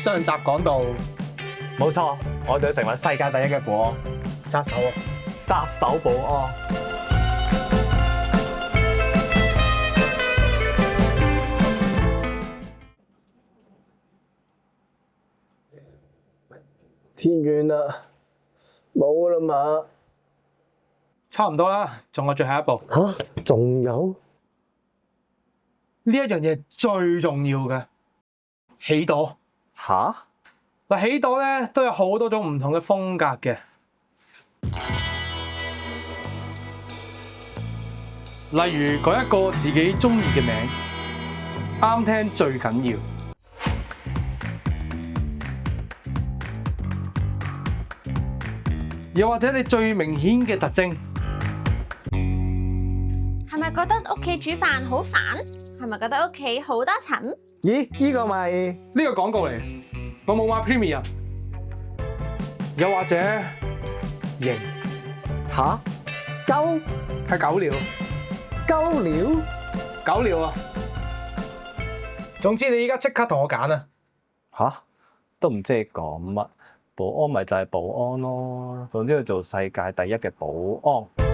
上集講到冇錯，我就要成為世界第一嘅保安，殺手啊！殺手保安。天遠啦，冇啦嘛。差唔多啦，仲有最後一步。吓？仲有？呢一樣嘢最重要嘅起朵。吓？嗱，起朵咧都有好多種唔同嘅風格嘅，例如改一個自己中意嘅名，啱聽最緊要。又或者你最明顯嘅特徵，係咪覺得屋企煮飯好煩？係咪覺得屋企好多塵？咦？呢個咪呢個廣告嚟，我冇買 Premium。又或者型吓？鳩係狗料，鳩料？狗料啊！總之你依家即刻同我揀啊！吓？都唔知你講乜，保安咪就係保安咯，總之要做世界第一嘅保安。